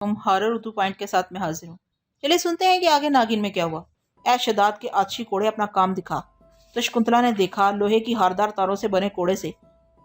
हम horror Urdu point के साथ में हाजिर हूँ। चलिए सुनते हैं कि आगे नागिन में क्या हुआ। ऐ शदाद के आतशी कोड़े अपना काम दिखा। तो शकुंतला ने देखा लोहे की हारदार तारों से बने कोड़े से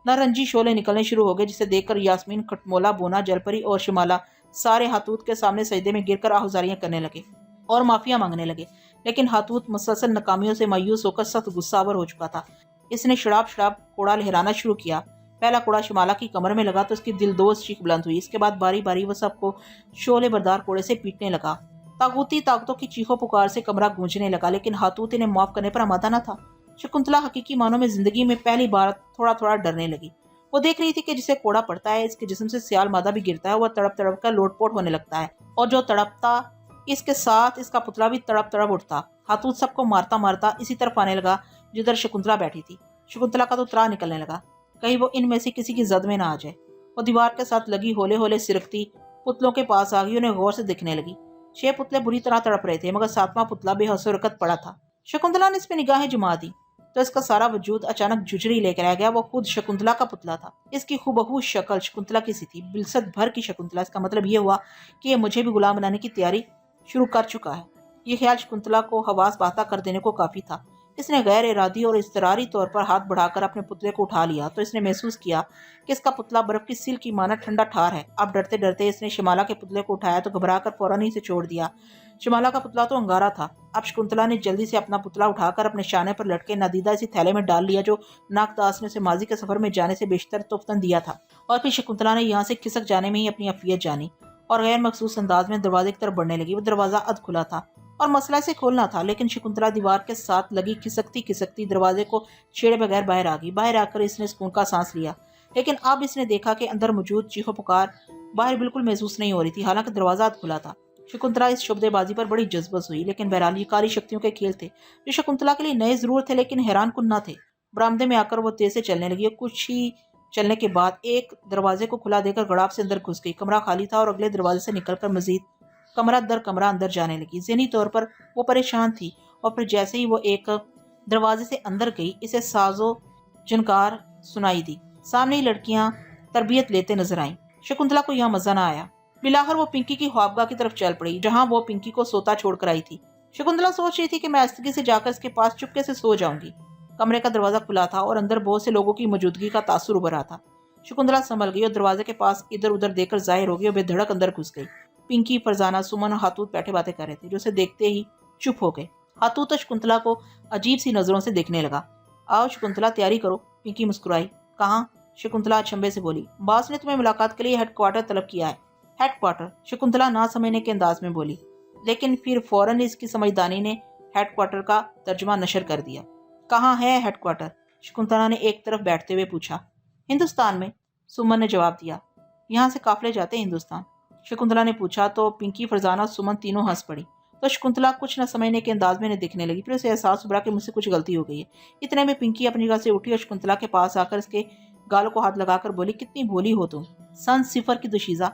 नारंगी शोले निकलने शुरू हो गए, जिसे देखकर यास्मीन, खटमोला, बोना, जलपरी और शिमाला सारे हातूत के सामने सजदे में गिरकर आहुजारियां करने लगे और माफिया मांगने लगे। लेकिन हातूत मुसलसल नाकामियों से मायूस होकर सख्त गुस्सावर हो चुका था। इसने शराब शराब कोड़ा लहराना शुरू किया। पहला कोड़ा शिमाला की कमर में लगा तो उसकी दिलदोज चीख बुलंद हुई। इसके बाद बारी बारी वो सबको शोले बरदार कोड़े से पीटने लगा। तागूती ताकतों की चीखों पुकार से कमरा गूंजने लगा, लेकिन हातूत इन्हें माफ करने पर आमादा न था। शकुंतला हकीकी मानों में जिंदगी में पहली बार थोड़ा थोड़ा डरने लगी। वो देख रही थी कि जिसे कोड़ा पड़ता है, इसके जिस्म से सियाल मादा भी गिरता है, वह तड़प तड़प कर लोटपोट होने लगता है, और जो तड़पता इसके साथ इसका पुतला भी तड़प तड़प उठता। हातूत सबको मारता मारता इसी तरफ आने लगा जिधर शकुंतला बैठी थी। शकुंतला का तो त्राह निकलने लगा, कहीं वो इनमें से किसी की जद में ना आ जाए। वो दीवार के साथ लगी होले होले सिरकती पुतलों के पास आ गई, उन्हें गौर से दिखने लगी। 6 पुतले बुरी तरह तड़प रहे थे, मगर 7वां पुतला बेहसरकत पड़ा था। शकुंतला ने इस पे निगाहें जुमा दी तो इसका सारा वजूद अचानक झुझरी लेकर आ गया। वो खुद शकुंतला का पुतला था। इसकी हुबहू शक्ल शकुंतला की सी थी, बिलसत भर की शकुंतला। इसका मतलब ये हुआ कि ये मुझे भी गुलाम बनाने की तैयारी शुरू कर चुका है। ये ख्याल शकुंतला को हवास बाता कर देने को काफी था। इसने गैर इरादी और इस्तरारी तौर पर हाथ बढ़ाकर अपने पुतले को उठा लिया तो इसने महसूस किया कि इसका पुतला बर्फ की सिल की माना ठंडा ठार है। अब डरते डरते इसने शिमाला के पुतले को उठाया तो घबराकर फौरन ही से छोड़ दिया। शिमाला का पुतला तो अंगारा था। अब शकुंतला ने जल्दी से अपना पुतला उठाकर अपने शाने पर लटके नादीदा इसी थैले में डाल लिया जो नागदास ने उसे माजी के सफर में जाने से बेशतर तोफ्तन दिया था। और फिर शकुंतला ने यहाँ से खिसक जाने में ही अपनी अफियत जानी और गैर मखसूस अंदाज में दरवाजे की तरफ बढ़ने लगी। वो दरवाजा अध खुला था और मसला से खोलना था, लेकिन शकुंतला दीवार के साथ लगी खिसकती खिसकती दरवाजे को छेड़े बगैर बाहर आ गई। बाहर आकर इसने सुकून का सांस लिया, लेकिन अब इसने देखा कि अंदर मौजूद चीखो पुकार बाहर बिल्कुल महसूस नहीं हो रही थी, हालांकि दरवाजा खुला था। शकुंतला इस शुबदेबाजी पर बड़ी जज्बस हुई, लेकिन बहरहाल ये कारी शक्तियों के खेल थे जो शकुंतला के लिए नए जरूर थे, लेकिन हैरान कुन न थे। बरामदे में आकर वो तेज से चलने लगी। कुछ ही चलने के बाद एक दरवाजे को खुला देकर गड़ाप से अंदर घुस गई। कमरा खाली था और अगले दरवाजे से निकलकर मजीद कमरा दर कमरा अंदर जाने लगी। ज़हनी तौर पर वो परेशान थी, और फिर जैसे ही वो एक दरवाजे से अंदर गई इसे साजो झनकार सुनाई दी। सामने ही लड़कियां तरबियत लेते नजर आईं। शकुंतला को यहाँ मजा ना आया। बिलाखिर वो पिंकी की ख्वाबगाह की तरफ चल पड़ी, जहाँ वो पिंकी को सोता छोड़कर आई थी। शकुंतला सोच रही थी कि मैं आस्तगी से जाकर इसके पास चुपके से सो जाऊंगी। कमरे का दरवाजा खुला था और अंदर बहुत से लोगों की मौजूदगी का तासुर उभर रहा था। शकुंतला संभल गई और दरवाजे के पास इधर उधर देखकर जाहिर हो गई और बेधड़क अंदर घुस गई। पिंकी, फरजाना, सुमन और हातूत बैठे बातें कर रहे थे, जो उसे देखते ही चुप हो गए। हातूत तो शकुंतला को अजीब सी नजरों से देखने लगा। आओ शकुंतला, तैयारी करो। पिंकी मुस्कुराई। कहाँ? शकुंतला अचंभे से बोली। बॉस ने तुम्हें मुलाकात के लिए हेडक्वार्टर तलब किया है। हेडक्वार्टर? शकुंतला ना समझने के अंदाज में बोली, लेकिन फिर फौरन इसकी समझदारी ने हेडक्वार्टर का तर्जुमा नशर कर दिया। कहाँ है हेडक्वार्टर? शकुंतला ने एक तरफ बैठते हुए पूछा। हिंदुस्तान में, सुमन ने जवाब दिया। यहाँ से काफिले जाते हैं हिंदुस्तान? शकुंतला ने पूछा तो पिंकी, फरजाना और सुमन तीनों हंस पड़ी। तो शकुंतला कुछ न समझने के अंदाज में दिखने लगी। फिर उसे एहसास हुआ कि मुझसे कुछ गलती हो गई है। इतने में पिंकी अपनी जगह से उठी और शकुंतला के पास आकर इसके गालों को हाथ लगाकर बोली, कितनी भोली हो तुम। सन सिफर की दुशीजा,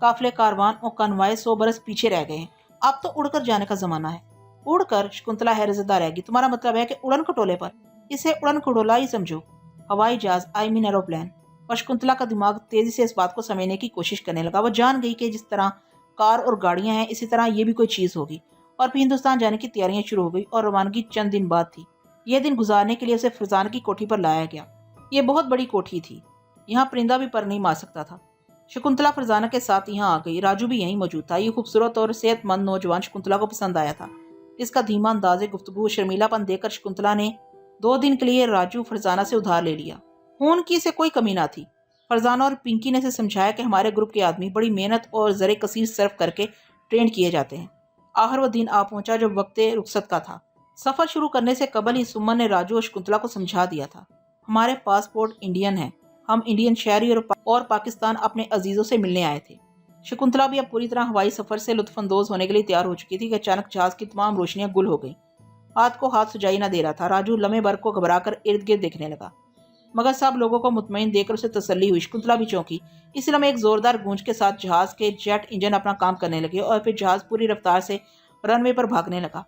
काफिले कारवान और कन्वाए 100 बरस पीछे रह गए हैं। अब तो उड़कर जाने का जमाना है। उड़कर? शकुंतला हैरतज़दा रह गई। तुम्हारा मतलब है कि उड़न खटोले पर? इसे उड़न खटोला ही समझो, हवाई जहाज, आई मीन एरोप्लेन। और शकुंतला का दिमाग तेजी से इस बात को समझने की कोशिश करने लगा। वो जान गई कि जिस तरह कार और गाड़ियां हैं, इसी तरह ये भी कोई चीज होगी। और फिर हिंदुस्तान जाने की तैयारियां शुरू हो गई और रवानगी चंद दिन बाद थी। यह दिन गुजारने के लिए उसे फरजाना की कोठी पर लाया गया। ये बहुत बड़ी कोठी थी, यहाँ परिंदा भी पर नहीं मार सकता था। शकुंतला फरजाना के साथ यहाँ आ गई। राजू भी यहीं मौजूद था। ये खूबसूरत और सेहतमंद नौजवान शकुंतला को पसंद आया था। इसका धीमा अंदाज़े गुफ्तगू, शर्मीलापन देखकर शकुंतला ने 2 दिन के लिए राजू फरजाना से उधार ले लिया। खून की इसे कोई कमी ना थी। फरजाना और पिंकी ने इसे समझाया कि हमारे ग्रुप के आदमी बड़ी मेहनत और ज़रे कसीर सर्फ करके ट्रेन किए जाते हैं। आखिर वो दिन आ पहुंचा जो वक्त रुखसत का था। सफ़र शुरू करने से कबल ही सुमन ने राजू और शकुंतला को समझा दिया था, हमारे पासपोर्ट इंडियन हैं। हम इंडियन शहरी और पाकिस्तान अपने अजीज़ों से मिलने आए थे। शकुंतला भी अब पूरी तरह हवाई सफ़र से लुत्फानंदोज होने के लिए तैयार हो चुकी थी कि अचानक जहाज़ की तमाम रोशनियां गुल हो गई। हाथ को हाथ सुझाई न दे रहा था। राजू लम्हे भर को घबराकर इर्द गिर्द देखने लगा, मगर सब लोगों को मुतमईन देखकर उसे तसल्ली हुई। शकुंतला भी चौंकी। इस लम्हे एक जोरदार गूंज के साथ जहाज के जेट इंजन अपना काम करने लगे और फिर जहाज पूरी रफ्तार से रनवे पर भागने लगा।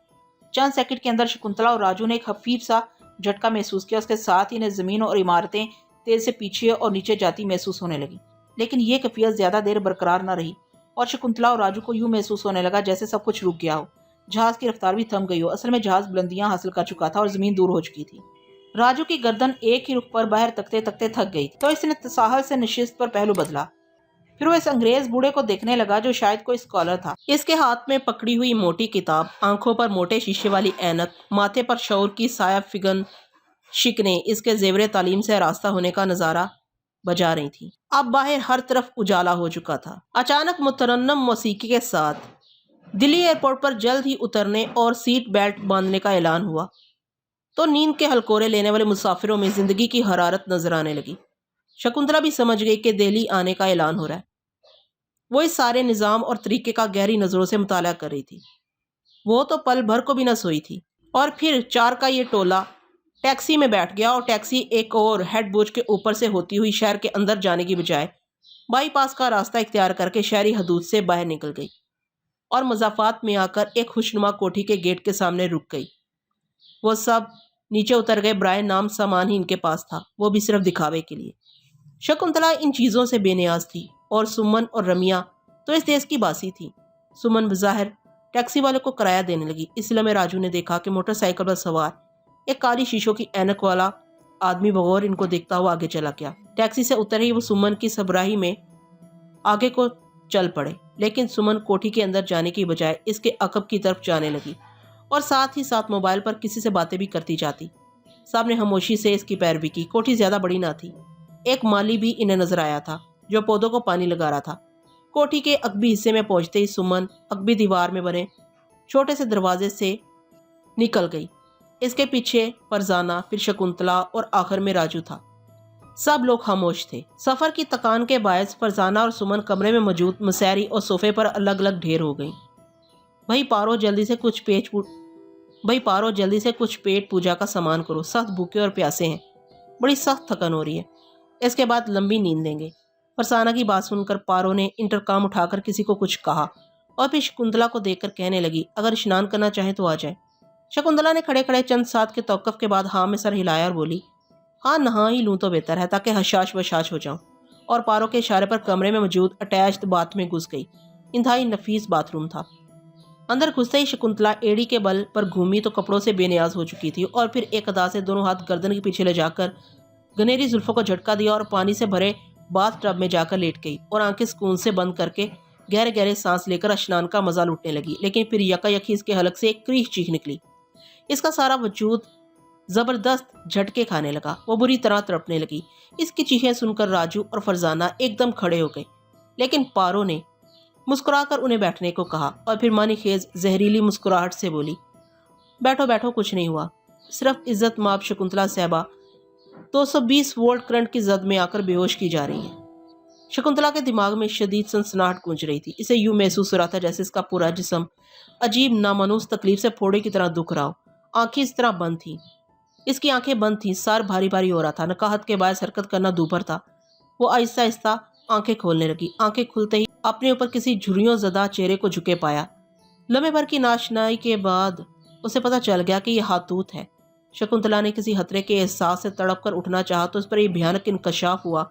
चंद सेकंड के अंदर शकुंतला और राजू ने एक हफीफ सा झटका महसूस किया। उसके साथ ही इन्हें जमीन और इमारतें तेज से पीछे और नीचे जाती महसूस होने लगी। लेकिन ये कैफियत ज्यादा देर बरकरार न रही। और शकुंतला और राजू को यूं महसूस होने लगा जैसे सब कुछ रुक गया हो, जहाज की रफ्तार भी थम गई हो। असल में जहाज बुलंदियां हासिल कर चुका था और जमीन दूर हो चुकी थी। राजू की गर्दन एक ही रुख पर बाहर तकते तकते थक गई, तो इसने तसाहल से नशिस्त पर पहलू बदला। फिर वो इस अंग्रेज बूढ़े को देखने लगा जो शायद कोई स्कॉलर था। इसके हाथ में पकड़ी हुई मोटी किताब, आंखों पर मोटे शीशे वाली ऐनक, माथे पर शऊर की साया फिगन शिकने इसके जेवरे तालीम से रास्ता होने का नजारा बजा रही थी। अब बाहर हर तरफ उजाला हो चुका था। अचानक मुतरन्नम मौसीकी के साथ दिल्ली एयरपोर्ट पर जल्द ही उतरने और सीट बेल्ट बांधने का ऐलान हुआ, तो नींद के हलकोरे लेने वाले मुसाफिरों में जिंदगी की हरारत नजर आने लगी। शकुंतला भी समझ गई कि दिल्ली आने का ऐलान हो रहा है। वो इस सारे निज़ाम और तरीके का गहरी नजरों से मुताला कर रही थी। वो तो पल भर को भी न सोई थी। और फिर चार का ये टोला टैक्सी में बैठ गया और टैक्सी एक और हेड ब्रिज के ऊपर से होती हुई शहर के अंदर जाने की बजाय बाईपास का रास्ता इख्तियार करके शहरी हदूद से बाहर निकल गई और मजाफात में आकर एक खुशनुमा कोठी के गेट के सामने रुक गई। वो सब नीचे उतर गए। ब्रायन नाम सामान ही इनके पास था, वो भी सिर्फ दिखावे के लिए। शकुंतला इन चीज़ों से बेनियाज थी और सुमन और रमिया तो इस देश की बासी थी। सुमन बज़ाहिर टैक्सी वाले को किराया देने लगी। इस लम्हे राजू ने देखा कि मोटरसाइकिल पर सवार एक काली शीशों की ऐनक वाला आदमी बगौर इनको देखता हुआ आगे चला गया। टैक्सी से उतर ही वो सुमन की सबराही में आगे को चल पड़े, लेकिन सुमन कोठी के अंदर जाने की बजाय इसके अकब की तरफ जाने लगी और साथ ही साथ मोबाइल पर किसी से बातें भी करती जाती। सामने खामोशी से इसकी पैरवी की। कोठी ज्यादा बड़ी ना थी। एक माली भी इन्हें नजर आया था जो पौधों को पानी लगा रहा था। कोठी के अकबी हिस्से में पहुंचते ही सुमन अकबी दीवार में बने छोटे से दरवाजे से निकल गई। इसके पीछे फरजाना, फिर शकुंतला और आखिर में राजू था। सब लोग खामोश थे। सफर की थकान के बायस फरजाना और सुमन कमरे में मौजूद मसैरी और सोफे पर अलग अलग ढेर हो गई। भाई पारो जल्दी से कुछ पेट पूजा का सामान करो, सख्त भूखे और प्यासे हैं, बड़ी सख्त थकन हो रही है, इसके बाद लंबी नींद लेंगे। फरजाना की बात सुनकर पारो ने इंटरकॉम उठाकर किसी को कुछ कहा और फिर शकुंतला को देखकर कहने लगी, अगर स्नान करना चाहे तो आ जाए। शकुंतला ने खड़े खड़े चंद साथ के तौक़ुफ़ के बाद हाँ में सर हिलाया और बोली, हाँ नहा ही लूँ तो बेहतर है, ताकि हशाश बशाश हो जाऊँ। और पारो के इशारे पर कमरे में मौजूद अटैच्ड बाथ में घुस गई। इंतहाई नफीस बाथरूम था। अंदर घुसते ही शकुंतला एड़ी के बल पर घूमी तो कपड़ों से बेनियाज हो चुकी थी और फिर एक अदा से दोनों हाथ गर्दन के पीछे ले जाकर गनेरी जुल्फों को झटका दिया और पानी से भरे बाथ टब में जाकर लेट गई और आंखें सुकून से बंद करके गहरे गहरे सांस लेकर स्नान का मजा लूटने लगी। लेकिन फिर यकायकी इसके हलक से एक क्रीच चीख निकली। इसका सारा वजूद जबरदस्त झटके खाने लगा। वो बुरी तरह तड़पने लगी। इसकी चीखें सुनकर राजू और फरजाना एकदम खड़े हो गए, लेकिन पारो ने मुस्कुराकर उन्हें बैठने को कहा और फिर मानी खेज जहरीली मुस्कुराहट से बोली, बैठो बैठो, कुछ नहीं हुआ, सिर्फ इज्जत माब शकुंतला साहबा 220 वोल्ट करंट की जद में आकर बेहोश की जा रही है। शकुंतला के दिमाग में शदीद सनसनाहट गूंज रही थी। इसे यूं महसूस हो रहा था जैसे इसका पूरा जिस्म अजीब नामानूस तकलीफ से फोड़े की तरह दुख रहा हो। आंखें इस तरह बंद थी, इसकी आंखें बंद थी, सर भारी भारी हो रहा था, नकाहत के बायस हरकत करना दूभर था। वो आहिस्ता आहिस्ता आंखें खोलने लगी। आंखें खुलते ही अपने ऊपर किसी झुर्रियों ज़दा चेहरे को झुके पाया। लम्हे भर की नाशनाई के बाद उसे पता चल गया कि यह हातूत है। शकुंतला ने किसी खतरे के एहसास से तड़प कर उठना चाहा तो उस पर यह भयानक इंकशाफ हुआ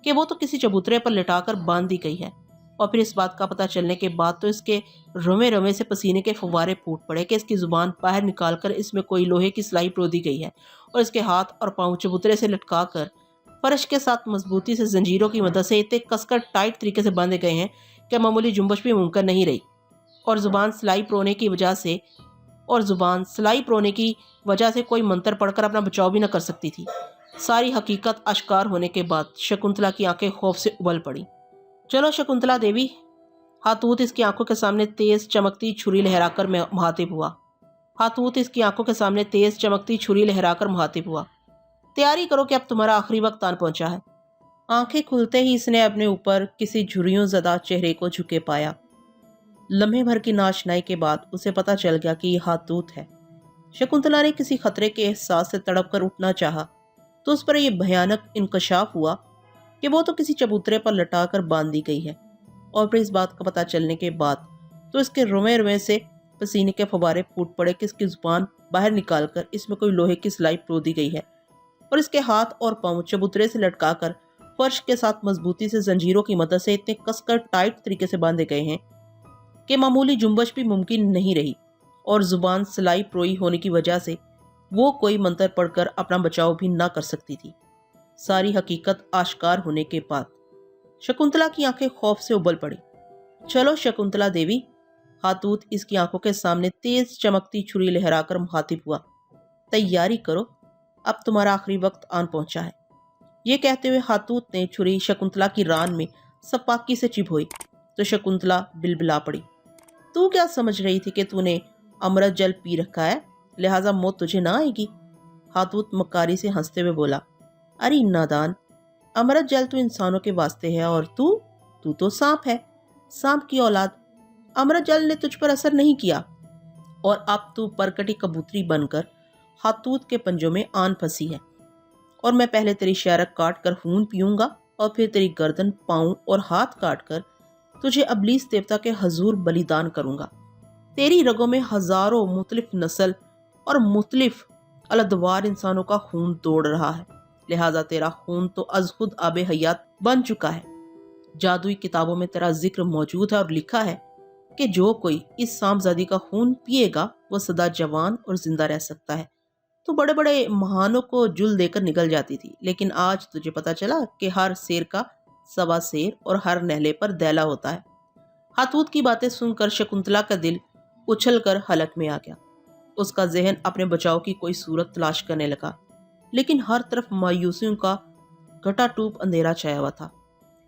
कि वो तो किसी चबूतरे पर लिटाकर बांध दी गई है। और फिर इस बात का पता चलने के बाद तो इसके रवे रवे से पसीने के फव्वारे फूट पड़े कि इसकी जुबान बाहर निकालकर इसमें कोई लोहे की सिलाई प्रोदी गई है और इसके हाथ और पांव चबूतरे से लटका कर फर्श के साथ मजबूती से जंजीरों की मदद से इतने कसकर टाइट तरीके से बांधे गए हैं कि मामूली जुम्बश भी मुमकिन नहीं रही और जुबान सिलाई प्रोने की वजह से कोई मंत्र पढ़कर अपना बचाव भी न कर सकती थी। सारी हकीकत आश्कार होने के बाद शकुंतला की आंखें खौफ से उबल पड़ी। चलो शकुंतला देवी, हातूत इसकी आंखों के सामने तेज चमकती छुरी लहराकर मुहातिब हुआ। तैयारी करो कि अब तुम्हारा आखिरी वक्त आन पहुंचा है। आंखें खुलते ही इसने अपने ऊपर किसी झुर्रियों ज़दा चेहरे को झुके पाया। लम्हे भर की नाशनाई के बाद उसे पता चल गया कि यह हातूत है। शकुंतला ने किसी खतरे के एहसास से तड़प कर उठना चाहा तो उस पर यह भयानक इंकशाफ हुआ कि वो तो किसी चबूतरे पर लटा कर बांध दी गई है। और फिर इस बात का पता चलने के बाद तो इसके रोवे रोवे से पसीने के फव्वारे फूट पड़े कि इसकी जुबान बाहर निकालकर इसमें कोई लोहे की सिलाई प्रोदी गई है और इसके हाथ और पांव चबूतरे से लटकाकर फर्श के साथ मजबूती से जंजीरों की मदद से इतने कसकर टाइट तरीके से बांधे गए हैं कि मामूली जुम्बश भी मुमकिन नहीं रही, और जुबान सिलाई प्रोई होने की वजह से वो कोई मंत्र पढ़कर अपना बचाव भी ना कर सकती थी। सारी हकीकत आश्कार होने के बाद शकुंतला की आंखें खौफ से उबल पड़ी। चलो शकुंतला देवी, हातूत इसकी आंखों के सामने तेज चमकती छुरी लहराकर मुखातिब हुआ, तैयारी करो, अब तुम्हारा आखिरी वक्त आन पहुंचा है। ये कहते हुए हातूत ने छुरी शकुंतला की रान में सपाकी से चिभोई तो शकुंतला बिलबिला पड़ी। तू क्या समझ रही थी कि तूने अमृत जल पी रखा है, लिहाजा मौत तुझे ना आएगी? हातूत मक्कारी से हंसते हुए बोला, अरे नादान, अमृत जल तो इंसानों के वास्ते है और तू तो सांप है, सांप की औलाद। अमृत जल ने तुझ पर असर नहीं किया और अब तू परकटी कबूतरी बनकर हातूत के पंजों में आन फंसी है, और मैं पहले तेरी शारक काट कर खून पीऊंगा और फिर तेरी गर्दन, पाँव और हाथ काट कर तुझे अबलीस देवता के हजूर बलिदान करूंगा। तेरी रगों में हजारों मुख्तलिफ नस्ल और मुख्तलिफ अलदवार इंसानों का खून दौड़ रहा है, लिहाजा तेरा खून तो अज खुद आबे हयात बन चुका है। जादुई किताबों में तेरा जिक्र मौजूद है और लिखा है कि जो कोई इस सांपजादी का खून पिएगा वो सदा जवान और जिंदा रह सकता है। तो बड़े बड़े महानों को जुल देकर निकल जाती थी, लेकिन आज तुझे पता चला कि हर शेर का सवा शेर और हर नहले पर दैला होता है। हातूत की बातें सुनकर शकुंतला का दिल उछलकर हलक में आ गया। उसका जहन अपने बचाव की कोई सूरत तलाश करने लगा, लेकिन हर तरफ मायूसियों का घटाटूप अंधेरा छाया हुआ था।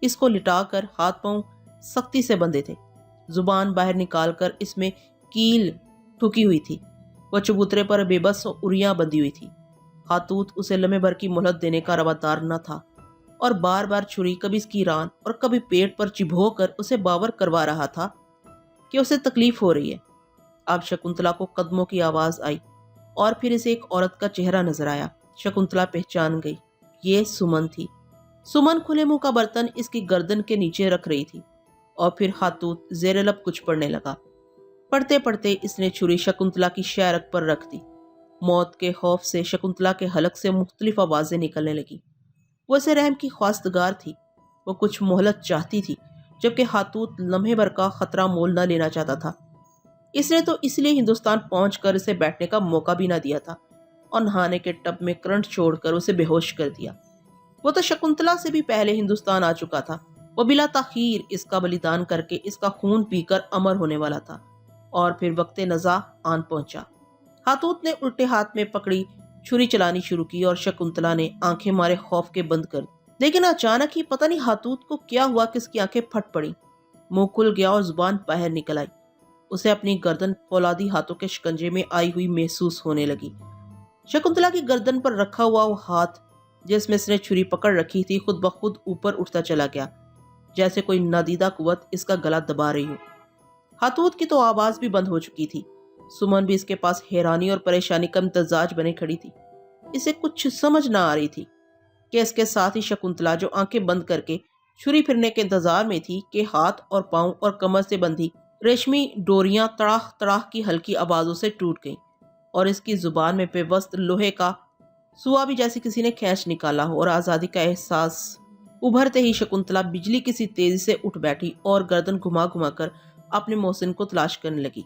इसको लिटाकर हाथ पांव सख्ती से बंधे थे, जुबान बाहर निकालकर इसमें कील ठुकी हुई थी। वह चबूतरे पर बेबस उरियां बंधी हुई थी। हातूत उसे लम्हे भर की मोहलत देने का रवादार न था और बार बार छुरी कभी इसकी रान और कभी पेट पर चिभोकर उसे बावर करवा रहा था कि उसे तकलीफ हो रही है। अब शकुंतला को कदमों की आवाज आई और फिर इसे एक औरत का चेहरा नजर आया। शकुंतला पहचान गई, ये सुमन थी। सुमन खुले मुंह का बर्तन इसकी गर्दन के नीचे रख रही थी और फिर हातूत जेर लब कुछ पढ़ने लगा। पढ़ते पढ़ते इसने छुरी शकुंतला की शारक पर रख दी। मौत के खौफ से शकुंतला के हलक से मुख्तलिफ आवाजें निकलने लगी। वो से रहम की ख्वास्तगार थी, वो कुछ मोहलत चाहती थी, जबकि हातूत लम्हे भर का खतरा मोल न लेना चाहता था। इसने तो इसलिए हिंदुस्तान पहुंचकर इसे बैठने का मौका भी ना दिया था और नहाने के टब में करंट छोड़कर उसे बेहोश कर दिया। वो तो शकुंतला से भी पहले हिंदुस्तान आ चुका था। वो बिला ताखीर इसका बलिदान करके इसका खून पीकर अमर होने वाला था। और फिर वक्ते नज़ा आन पहुंचा। हातूत ने उल्टे हाथ में पकड़ी छुरी चलानी शुरू की और शकुंतला ने आंखें मारे खौफ के बंद कर दी। लेकिन अचानक ही पता नहीं हातूत को क्या हुआ कि इसकी आंखें फट पड़ी, मुंह खुल गया और जुबान बाहर निकल आई। उसे अपनी गर्दन फौलादी हाथों के शिकंजे में आई हुई महसूस होने लगी। शकुंतला की गर्दन पर रखा हुआ वो हाथ जिसमें इसने छुरी पकड़ रखी थी खुद ब खुद ऊपर उठता चला गया, जैसे कोई नादीदा कुव्वत इसका गला दबा रही हो। हातूत की तो आवाज भी बंद हो चुकी थी। सुमन भी इसके पास हैरानी और परेशानी का इम्तजाज बने खड़ी थी। इसे कुछ समझ ना आ रही थी कि इसके साथ ही शकुंतला जो आंखें बंद करके छुरी फिरने के इंतजार में थी कि हाथ और पांव और कमर से बंधी रेशमी डोरियां तड़ाह तड़ाह की हल्की आवाजों से टूट गईं और इसकी जुबान में पेवस्त लोहे का सुआ भी जैसे किसी ने खींच निकाला हो और आजादी का एहसास उभरते ही शकुंतला बिजली किसी तेजी से उठ बैठी और गर्दन घुमा घुमा कर अपने मोहसिन को तलाश करने लगी।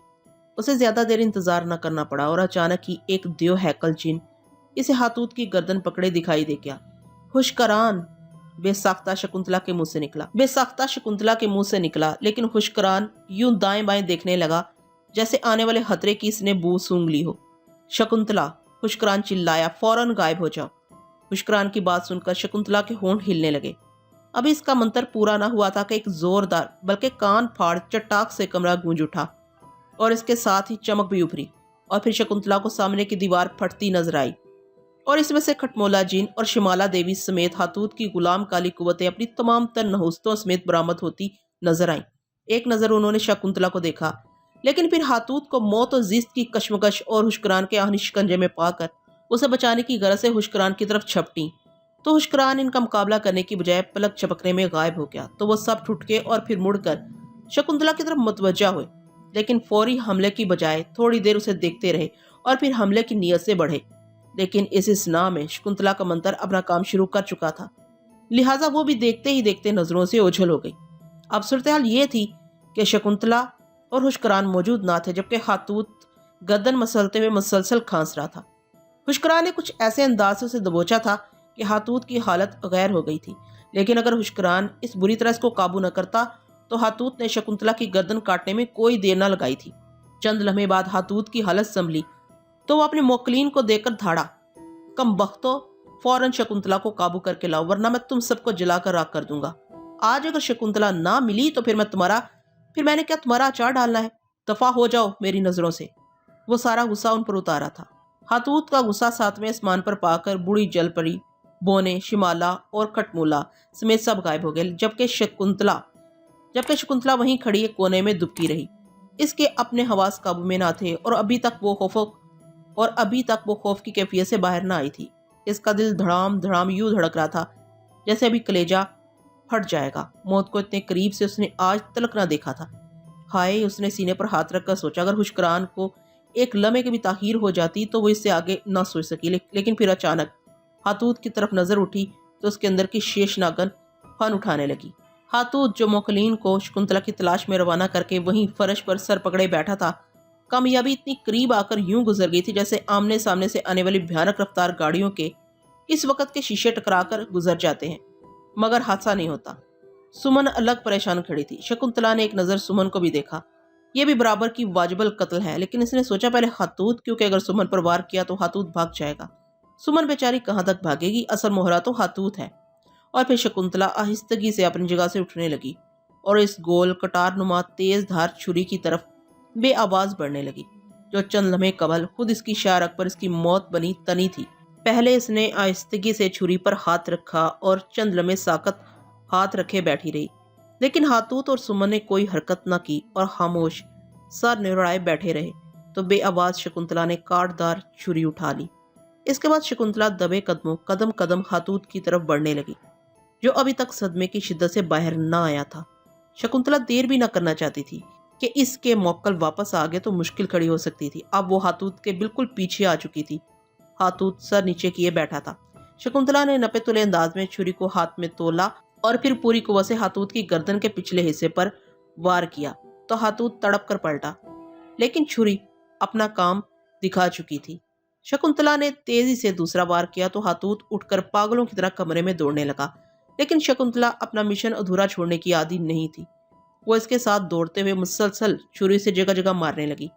उसे ज्यादा देर इंतजार न करना पड़ा और अचानक ही एक दियो हैकल जिन इसे हातूत की गर्दन पकड़े दिखाई दे गया। खुशकरान बेसाख्ता शकुंतला के मुंह से निकला, लेकिन खुशकरान यूं दाएं बाएं देखने लगा जैसे आने वाले खतरे की इसने बू सूंघ ली हो। शकुंतला, खुशकरान चिल्लाया, फौरन गायब हो जाओ। खुशकरान की बात सुनकर शकुंतला के होंठ हिलने लगे। अभी इसका मंत्र पूरा ना हुआ था कि एक जोरदार बल्कि कान फाड़ चट्टाक से कमरा गूंज उठा और इसके साथ ही चमक भी उभरी और फिर शकुंतला को सामने की दीवार फटती नजर आई और इसमें से खटमोला जिन और शिमाला देवी समेत हातूत की गुलाम काली कुव्वतें अपनी तमाम तर नहुस्तों समेत बरामद होती नजर आईं। एक नजर उन्होंने शकुंतला को देखा, लेकिन फिर हातूत को मौत और जिस्त की कश्मकश और हुश्करान के आहनी शिकंजे में पाकर उसे बचाने की गरज से हुश्करान की तरफ छपटी तो हुश्करान इनका मुकाबला करने की बजाय पलक झपकने में गायब हो गया। तो वो सब ठुठके और फिर मुड़कर शकुंतला की तरफ मुतवज्जा हुए, लेकिन फौरी हमले की बजाय थोड़ी देर उसे देखते रहे और फिर हमले की नीयत से बढ़े। लेकिन इस स्ना में शकुंतला का मंत्र अपना काम शुरू कर चुका था। लिहाजा वो भी देखते ही देखते नजरों से ओझल हो गई। अब सूरत-ए-हाल ये थी कि शकुंतला और हुश्करान मौजूद ना थे, जबकि खातूत गर्दन मसलते हुए मुसलसल खांस रहा था। हुश्करान ने कुछ ऐसे अंदाज से उसे दबोचा था कि हातूत की हालत गैर हो गई थी, लेकिन अगर हुश्करान इस बुरी तरह इसको काबू न करता तो हातूत ने शकुंतला की गर्दन काटने में कोई देर न लगाई थी। चंद लम्हे बाद हातूत की हालत संभली तो वो अपने मोकलीन को देखकर धाड़ा, कम बख्तो, फौरन शकुंतला को काबू करके लाओ, वरना मैं तुम सबको जलाकर राख कर दूंगा। आज अगर शकुंतला ना मिली तो फिर मैंने क्या तुम्हारा अचार डालना है? दफा हो जाओ मेरी नजरों से। वो सारा गुस्सा उन पर उतारा था। हातूत का गुस्सा सातवें आसमान पर पाकर बूढ़ी जल पड़ी, बोने, शिमाला और खटमूला समेत सब गायब हो गए, जबकि शकुंतला वहीं खड़ी एक कोने में दुबकी रही। इसके अपने हवास काबू में ना थे और अभी तक वो खौफ की कैफियत से बाहर ना आई थी। इसका दिल धड़ाम धड़ाम यूं धड़क रहा था जैसे अभी कलेजा फट जाएगा। मौत को इतने करीब से उसने आज तलक ना देखा था। हाय, उसने सीने पर हाथ रखकर सोचा, अगर हुश्करान को एक लम्हे की भी ताखीर हो जाती तो वो इससे आगे ना सोच सकी। लेकिन फिर अचानक हातूत की तरफ नजर उठी तो उसके अंदर की शेष नागन फन उठाने लगी। हातूत, जो मोकलीन को शकुंतला की तलाश में रवाना करके वहीं फर्श पर सर पकड़े बैठा था, कामयाबी इतनी करीब आकर यूं गुजर गई थी जैसे आमने सामने से आने वाली भयानक रफ्तार गाड़ियों के इस वक्त के शीशे टकराकर गुजर जाते हैं, मगर हादसा नहीं होता। सुमन अलग परेशान खड़ी थी। शकुंतला ने एक नजर सुमन को भी देखा। यह भी बराबर की वाजिबल कत्ल है, लेकिन इसने सोचा पहले हातूत, क्योंकि अगर सुमन पर वार किया तो हातूत भाग जाएगा। सुमन बेचारी कहाँ तक भागेगी, असल मोहरा तो हातूत है। और फिर शकुंतला आहिस्तगी से अपनी जगह से उठने लगी और इस गोल कटार नुमा तेज धार छुरी की तरफ बेआवाज बढ़ने लगी, जो चंद लम्हे कबल खुद इसकी शारक पर इसकी मौत बनी तनी थी। पहले इसने आहिस्तगी से छुरी पर हाथ रखा और चंद लम्हे साकत हाथ रखे बैठी रही, लेकिन हातूत और सुमन ने कोई हरकत न की और खामोश सर निड़ाए बैठे रहे। तो बेआवाज शकुंतला ने काटदार छुरी उठा ली। इसके बाद शकुंतला दबे कदमों कदम कदम हातूत की तरफ बढ़ने लगी, जो अभी तक सदमे की शिद्दत से बाहर न आया था। शकुंतला देर भी न करना चाहती थी कि इसके मौक्कल वापस आ गए तो मुश्किल खड़ी हो सकती थी। अब वो हातूत के बिल्कुल पीछे आ चुकी थी। हातूत सर नीचे किए बैठा था। शकुंतला ने नपे तुले अंदाज में छुरी को हाथ में तोला और फिर पूरी कुव्वत से हातूत की गर्दन के पिछले हिस्से पर वार किया तो हातूत तड़प कर पलटा, लेकिन छुरी अपना काम दिखा चुकी थी। शकुंतला ने तेजी से दूसरा वार किया तो हातूत उठकर पागलों की तरह कमरे में दौड़ने लगा, लेकिन शकुंतला अपना मिशन अधूरा छोड़ने की आदी नहीं थी। वो इसके साथ दौड़ते हुए मुसलसल छुरी से जगह जगह मारने लगी।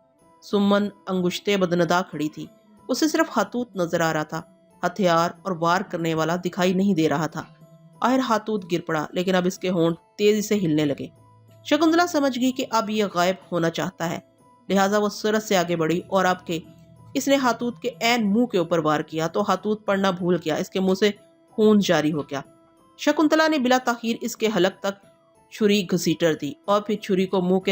सुमन अंगुश्ते बदनदा खड़ी थी। उसे सिर्फ हातूत नजर आ रहा था, हथियार और वार करने वाला दिखाई नहीं दे रहा था। आखिर हातूत गिर पड़ा, लेकिन अब इसके होंठ तेजी से हिलने लगे। शकुंतला समझ गई कि अब यह गायब होना चाहता है, लिहाजा वो सूरत से आगे बढ़ी और अब के इसने हातूत के ऐन मुंह के ऊपर वार किया तो हातूत पढ़ना भूल गया। इसके मुंह से खून जारी हो गया। शकुंतला ने बिला ताखीर इसके हलक तक छुरी घसीटर दी और फिर छुरी को मुंह के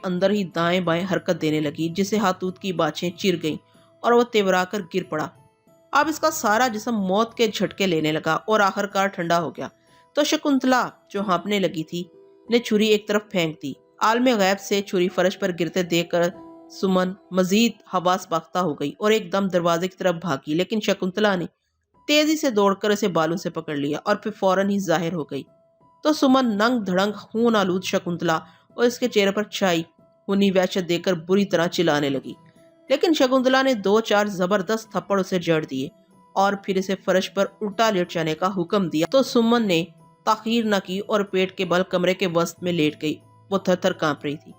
अंदर ही दाएं बाएं हरकत देने लगी, जिससे हातूत की बाछें चिर गईं और वह तेवरा कर गिर पड़ा। अब इसका सारा जिस्म मौत के झटके लेने लगा और आखिरकार ठंडा हो गया। तो शकुंतला, जो हाँपने लगी थी, ने छुरी एक तरफ फेंक दी। आलमे गैब से छुरी फर्श पर गिरते देखकर सुमन मजीद हवास बाख्ता हो गई और एकदम दरवाजे की तरफ भागी, लेकिन शकुंतला ने तेजी से दौड़कर इसे बालों से पकड़ लिया और फिर फौरन ही जाहिर हो गई। तो सुमन नंग धड़ंग खून आलूद शकुंतला और इसके चेहरे पर छाई खूनी वहशत देकर बुरी तरह चिल्लाने लगी, लेकिन शकुंतला ने 2-4 जबरदस्त थप्पड़ उसे जड़ दिए और फिर इसे फर्श पर उल्टा लेट जाने का हुक्म दिया। तो सुमन ने ताखीर न की और पेट के बल कमरे के वस्त में लेट गई। वो थर-थर कांप रही थी।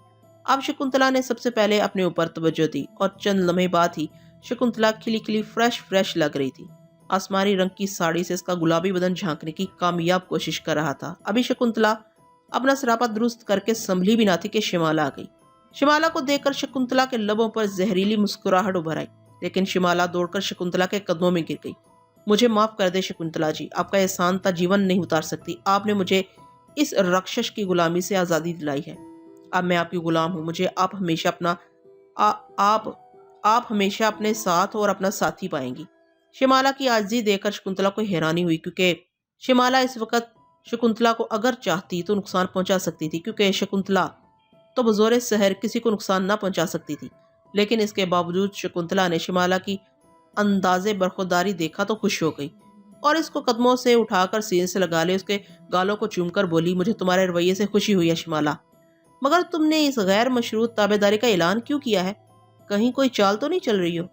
अब शकुंतला ने सबसे पहले अपने ऊपर तवज्जो दी और चंद लम्हे बाद ही शकुंतला खिली खिली फ्रेश लग रही थी। आसमानी रंग की साड़ी से इसका गुलाबी बदन झांकने की कामयाब कोशिश कर रहा था। अभी शकुंतला अपना सरापा दुरुस्त करके संभली भी ना थी कि शिमाला आ गई। शिमाला को देखकर शकुंतला के लबों पर जहरीली मुस्कुराहट उभर आई, लेकिन शिमाला दौड़कर शकुंतला के कदमों में गिर गई। मुझे माफ कर दे शकुंतला जी, आपका एहसान था जीवन नहीं उतार सकती। आपने मुझे इस राक्षस की गुलामी से आजादी दिलाई है। अब मैं आपकी गुलाम हूँ। मुझे आप हमेशा अपने साथ और अपना साथी पाएंगी। शिमाला की आजिज़ी देखकर शकुंतला को हैरानी हुई, क्योंकि शिमाला इस वक्त शकुंतला को अगर चाहती तो नुकसान पहुंचा सकती थी, क्योंकि शकुंतला तो बज़ोरे सहर किसी को नुकसान न पहुंचा सकती थी। लेकिन इसके बावजूद शकुंतला ने शिमाला की अंदाजे बरखुरदारी देखा तो खुश हो गई। اور اس کو قدموں سے اٹھا کر سینے سے لگا لے اس کے گالوں کو چوم کر بولی، مجھے تمہارے رویے سے خوشی ہوئی ہے شمالہ، مگر تم نے اس غیر مشروط تابے داری کا اعلان کیوں کیا ہے؟ کہیں کوئی چال تو نہیں چل رہی ہو؟